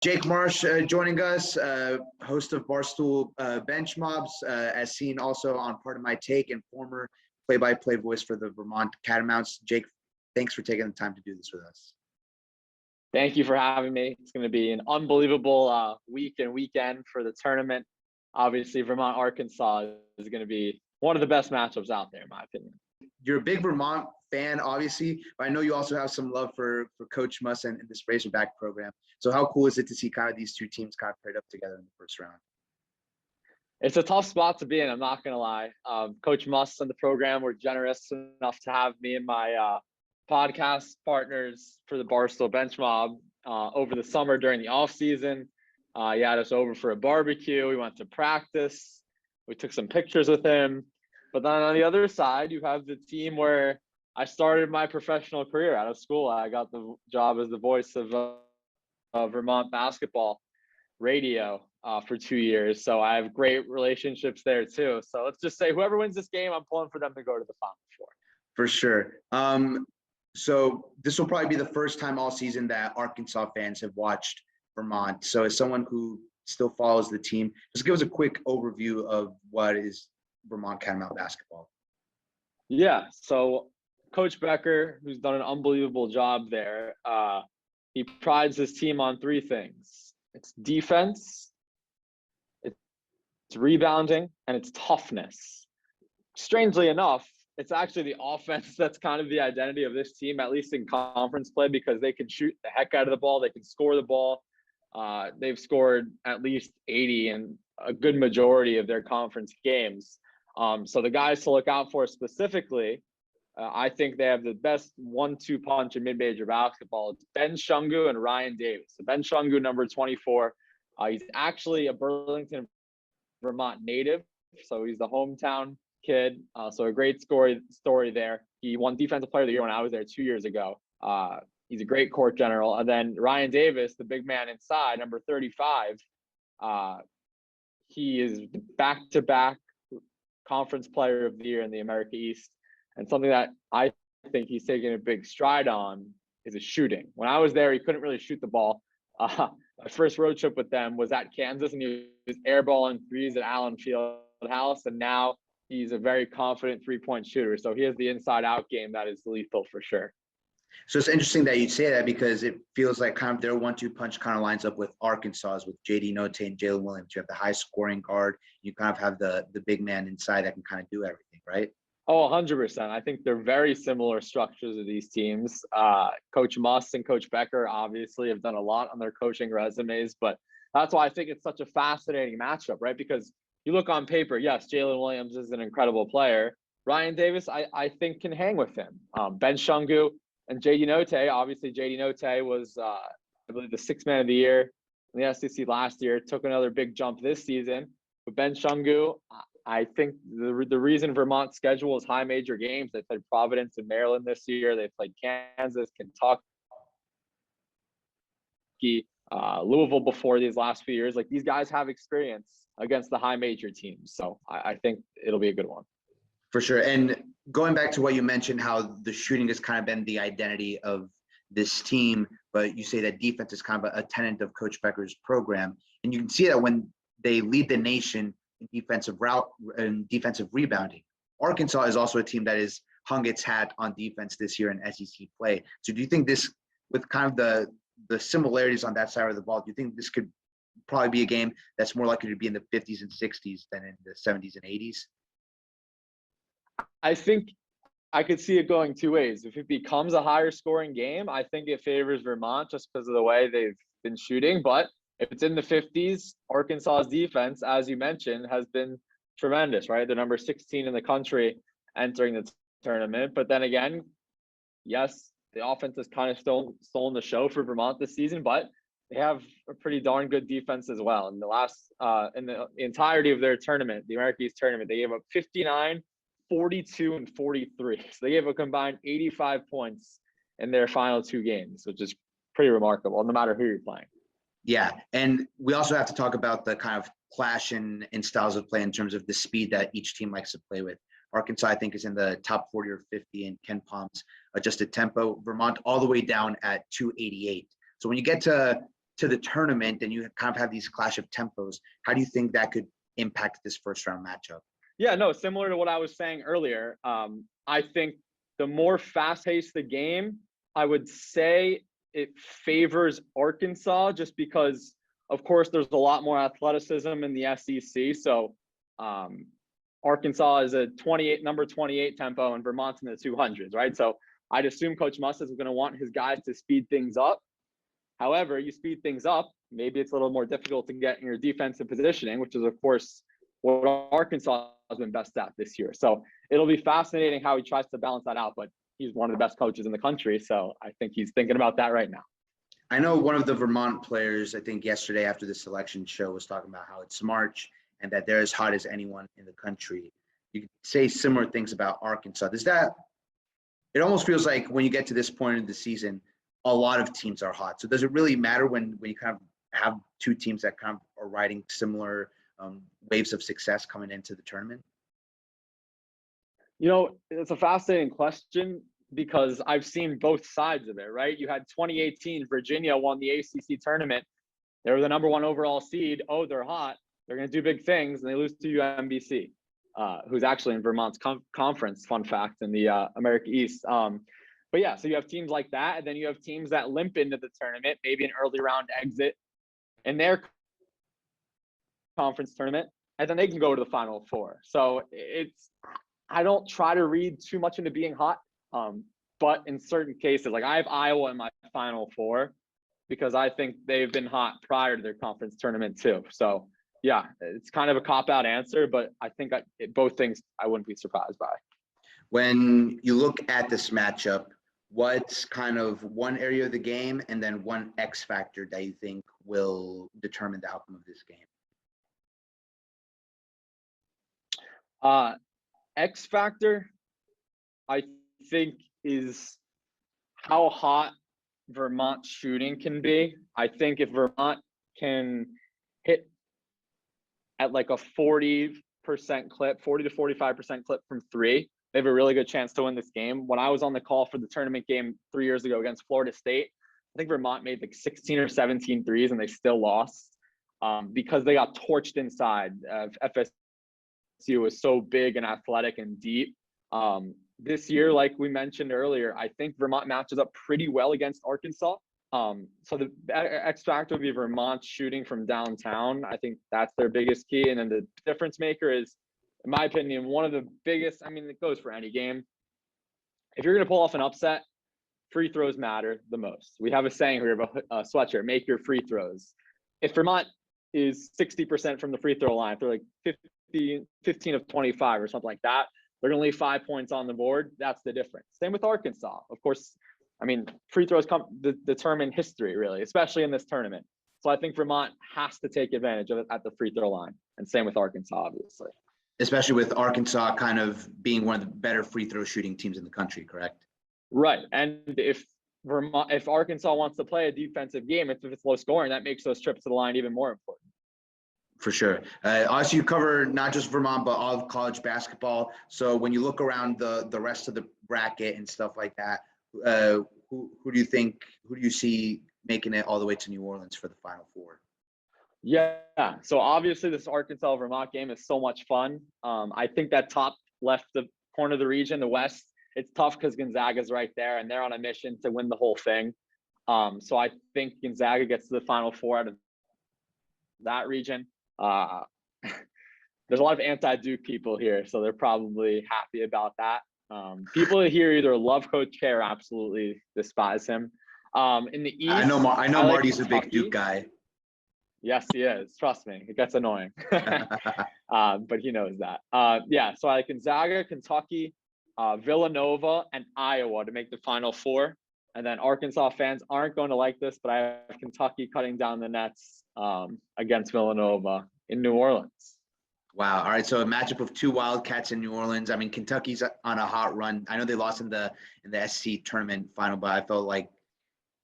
Jake Marsh joining us, host of Barstool Bench Mobs, as seen also on Part of My Take and former play-by-play voice for the Vermont Catamounts. Jake, thanks for taking the time to do this with us. Thank you for having me. It's going to be an unbelievable week and weekend for the tournament. Obviously, Vermont-Arkansas is going to be one of the best matchups out there, in my opinion. You're a big Vermont fan, obviously, but I know you also have some love for Coach Muss and this Razorback program. So how cool is it to see kind of these two teams kind of paired up together in the first round? It's a tough spot to be in, I'm not going to lie. Coach Muss and the program were generous enough to have me and my podcast partners for the Barstool Bench Mob over the summer during the off season. He had us over for a barbecue. We went to practice. We took some pictures with him. But then on the other side, you have the team where I started my professional career out of school. I got the job as the voice of Vermont basketball radio for 2 years. So I have great relationships there too. So let's just say whoever wins this game, I'm pulling for them to go to the Final Four. For sure. So this will probably be the first time all season that Arkansas fans have watched Vermont. So as someone who still follows the team, just give us a quick overview of what is Vermont Catamount basketball. Yeah, so Coach Becker, who's done an unbelievable job there, he prides his team on three things. It's defense, it's rebounding, and it's toughness. Strangely enough, it's actually the offense that's kind of the identity of this team, at least in conference play, because they can shoot the heck out of the ball. They can score the ball. They've scored at least 80 in a good majority of their conference games. So the guys to look out for specifically, I think they have the best 1-2 punch in mid-major basketball. It's Ben Shungu and Ryan Davis. So Ben Shungu, number 24. He's actually a Burlington, Vermont native. So he's the hometown kid. So a great story there. He won Defensive Player of the Year when I was there 2 years ago. He's a great court general. And then Ryan Davis, the big man inside, number 35. He is back-to-back Conference Player of the Year in the America East. And something that I think he's taking a big stride on is his shooting. When I was there, he couldn't really shoot the ball. My first road trip with them was at Kansas, and he was airballing threes at Allen Fieldhouse. And now he's a very confident three-point shooter. So he has the inside-out game that is lethal for sure. So it's interesting that you say that because it feels like kind of their 1-2 punch kind of lines up with Arkansas's with J.D. Note and Jalen Williams. You have the high-scoring guard. You kind of have the big man inside that can kind of do everything, right? Oh, 100%. I think they're very similar structures of these teams. Coach Muss and Coach Becker obviously have done a lot on their coaching resumes, but that's why I think it's such a fascinating matchup, right? Because you look on paper, yes, Jalen Williams is an incredible player. Ryan Davis, I think, can hang with him. Ben Shungu and J.D. Note, obviously J.D. Note was, I believe, the sixth man of the year in the SEC last year, took another big jump this season. But Ben Shungu, I think the reason Vermont's schedule is high major games, they played Providence and Maryland this year. They played Kansas, Kentucky, Louisville before these last few years. Like, these guys have experience against the high major teams. So I think it'll be a good one. For sure. And going back to what you mentioned, how the shooting has kind of been the identity of this team, but you say that defense is kind of a tenet of Coach Becker's program. And you can see that when they lead the nation in defensive route and defensive rebounding. Arkansas is also a team that has hung its hat on defense this year in SEC play. So do you think this, with kind of the similarities on that side of the ball, do you think this could probably be a game that's more likely to be in the 50s and 60s than in the 70s and 80s? I think I could see it going two ways. If it becomes a higher scoring game, I think it favors Vermont just because of the way they've been shooting. But if it's in the 50s, Arkansas's defense, as you mentioned, has been tremendous, right? They're number 16 in the country entering the tournament. But then again, yes, the offense has kind of stolen the show for Vermont this season, but they have a pretty darn good defense as well. In the last, in the entirety of their tournament, the America East tournament, they gave up 59, 42, and 43. So they gave a combined 85 points in their final two games, which is pretty remarkable, no matter who you're playing. Yeah, and we also have to talk about the kind of clash in styles of play in terms of the speed that each team likes to play with. Arkansas, I think, is in the top 40 or 50 in Ken Palm's adjusted tempo. Vermont all the way down at 288. So when you get to to the tournament and you kind of have these clash of tempos, how do you think that could impact this first round matchup? Yeah, no, similar to what I was saying earlier. I think the more fast-paced the game, I would say it favors Arkansas just because, of course, there's a lot more athleticism in the SEC. So Arkansas is a number 28 tempo, and Vermont's in the 200s, right? So I'd assume Coach Muss is going to want his guys to speed things up. However, you speed things up, maybe it's a little more difficult to get in your defensive positioning, which is, of course, what Arkansas has been best at this year. So it'll be fascinating how he tries to balance that out, but he's one of the best coaches in the country. So I think he's thinking about that right now. I know one of the Vermont players, I think yesterday after the selection show, was talking about how it's March and that they're as hot as anyone in the country. You could say similar things about Arkansas. It almost feels like when you get to this point in the season, a lot of teams are hot. So does it really matter when you kind of have two teams that kind of are riding similar waves of success coming into the tournament? It's a fascinating question because I've seen both sides of it, right? You had 2018, Virginia won the ACC tournament. They were the number 1 overall seed. Oh, they're hot. They're going to do big things. And they lose to UMBC, who's actually in Vermont's conference, fun fact, in the America East. But yeah, so you have teams like that. And then you have teams that limp into the tournament, maybe an early round exit in their conference tournament, and then they can go to the Final Four. So I don't try to read too much into being hot. But in certain cases, like I have Iowa in my Final Four because I think they've been hot prior to their conference tournament too. So yeah, it's kind of a cop-out answer, but I think both things I wouldn't be surprised by. When you look at this matchup, what's kind of one area of the game and then one X factor that you think will determine the outcome of this game? X factor, I think, is how hot Vermont shooting can be. I think if Vermont can hit at like a 40% clip, 40 to 45% clip from three, they have a really good chance to win this game. When I was on the call for the tournament game 3 years ago against Florida State, I think Vermont made like 16 or 17 threes and they still lost because they got torched inside. FSU was so big and athletic and deep. This year, like we mentioned earlier, I think Vermont matches up pretty well against Arkansas. So the X factor would be Vermont shooting from downtown. I think that's their biggest key. And then the difference maker is, in my opinion, one of the biggest, I mean, it goes for any game. If you're going to pull off an upset, free throws matter the most. We have a saying here about Sweatshirt, make your free throws. If Vermont is 60% from the free throw line, if they're like 15 of 25 or something like that, they're going to leave 5 points on the board. That's the difference. Same with Arkansas. Of course, I mean, free throws determine history, really, especially in this tournament. So I think Vermont has to take advantage of it at the free throw line. And same with Arkansas, obviously. Especially with Arkansas kind of being one of the better free throw shooting teams in the country, correct? Right. And if Arkansas wants to play a defensive game, if it's low scoring, that makes those trips to the line even more important. For sure. Also, you cover not just Vermont, but all of college basketball. So when you look around the rest of the bracket and stuff like that, who do you see making it all the way to New Orleans for the Final Four? Yeah. So obviously this Arkansas-Vermont game is so much fun. I think that top left the corner of the region, the West, it's tough because Gonzaga's right there and they're on a mission to win the whole thing. So I think Gonzaga gets to the Final Four out of that region. There's a lot of anti-Duke people here, so they're probably happy about that. People here either love Coach K or absolutely despise him. In the East, I know Marty's like a big Duke guy. Yes, he is. Trust me, it gets annoying. But he knows that. Yeah, so I like Gonzaga, Kentucky, Villanova, and Iowa to make the Final Four. And then Arkansas fans aren't going to like this, but I have Kentucky cutting down the nets against Villanova in New Orleans. Wow. All right. So a matchup of two Wildcats in New Orleans. I mean, Kentucky's on a hot run. I know they lost in the SC tournament final, but I felt like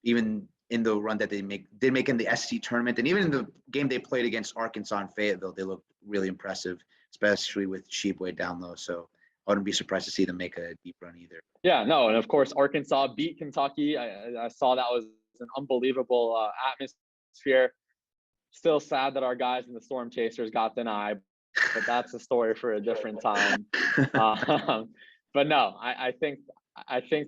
even in the run that they did make in the SC tournament, and even in the game they played against Arkansas in Fayetteville, they looked really impressive, especially with Sheep way down low. So I wouldn't be surprised to see them make a deep run either. Yeah, no, and of course Arkansas beat Kentucky. I saw that was an unbelievable atmosphere. Still sad that our guys in the Storm Chasers got denied, but that's a story for a different time. But no, I think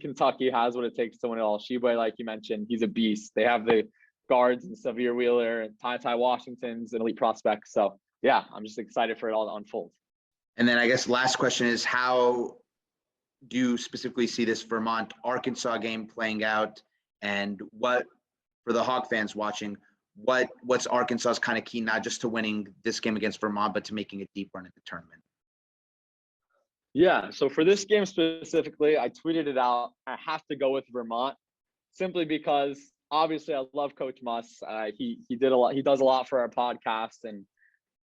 Kentucky has what it takes to win it all. Sheboy, like you mentioned, he's a beast. They have the guards and Severe Wheeler and Ty Washington's an elite prospect. So yeah, I'm just excited for it all to unfold. And then I guess last question is, how do you specifically see this Vermont Arkansas game playing out, and what, for the Hawk fans watching, what's Arkansas's kind of key, not just to winning this game against Vermont, but to making a deep run at the tournament? Yeah, so for this game specifically, I tweeted it out. I have to go with Vermont simply because obviously I love Coach Muss. He did a lot. He does a lot for our podcast, and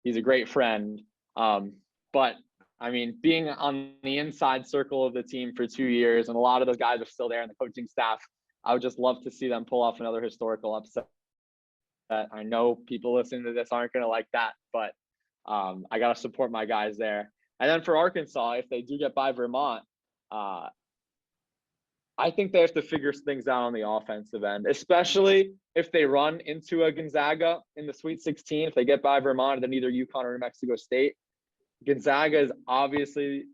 he's a great friend. But I mean, being on the inside circle of the team for 2 years, and a lot of those guys are still there in the coaching staff, I would just love to see them pull off another historical upset. I know people listening to this aren't going to like that, but I got to support my guys there. And then for Arkansas, if they do get by Vermont, I think they have to figure things out on the offensive end, especially if they run into a Gonzaga in the Sweet 16. If they get by Vermont, then either UConn or New Mexico State. Gonzaga is obviously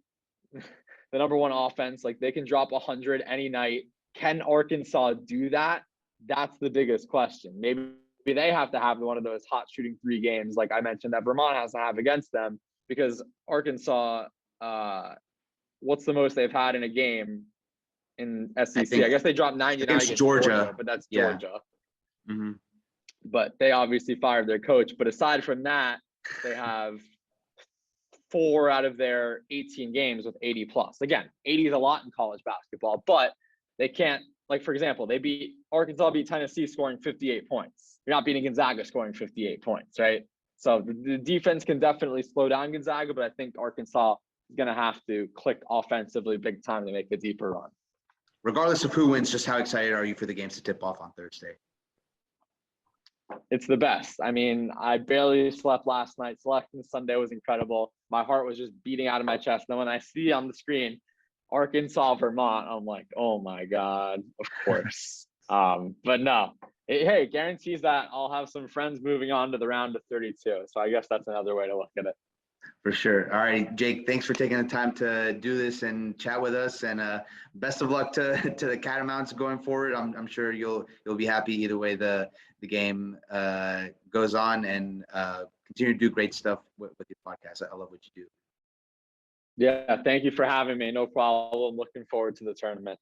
the number one offense. Like, they can drop 100 any night. Can Arkansas do that? That's the biggest question. Maybe they have to have one of those hot shooting 3 games, like I mentioned, that Vermont has to have against them, because Arkansas, what's the most they've had in a game in SEC? I guess they dropped 99 against Georgia, but that's Georgia. Yeah. Mm-hmm. But they obviously fired their coach. But aside from that, they have 4 out of their 18 games with 80 plus. Again, 80 is a lot in college basketball, but they can't, like, for example, Arkansas beat Tennessee scoring 58 points. You're not beating Gonzaga scoring 58 points, right? So the defense can definitely slow down Gonzaga, but I think Arkansas is going to have to click offensively big time to make a deeper run. Regardless of who wins, just how excited are you for the games to tip off on Thursday? It's the best. I mean, I barely slept last night. Selecting Sunday was incredible. My heart was just beating out of my chest. And when I see on the screen Arkansas-Vermont, I'm like, oh my God, of course. But no, it guarantees that I'll have some friends moving on to the round of 32. So I guess that's another way to look at it. For sure. All right, Jake, thanks for taking the time to do this and chat with us, and best of luck to the Catamounts going forward. I'm sure you'll be happy either way the game goes on, and continue to do great stuff with your podcast. I love what you do. Yeah, thank you for having me. No problem. Looking forward to the tournament.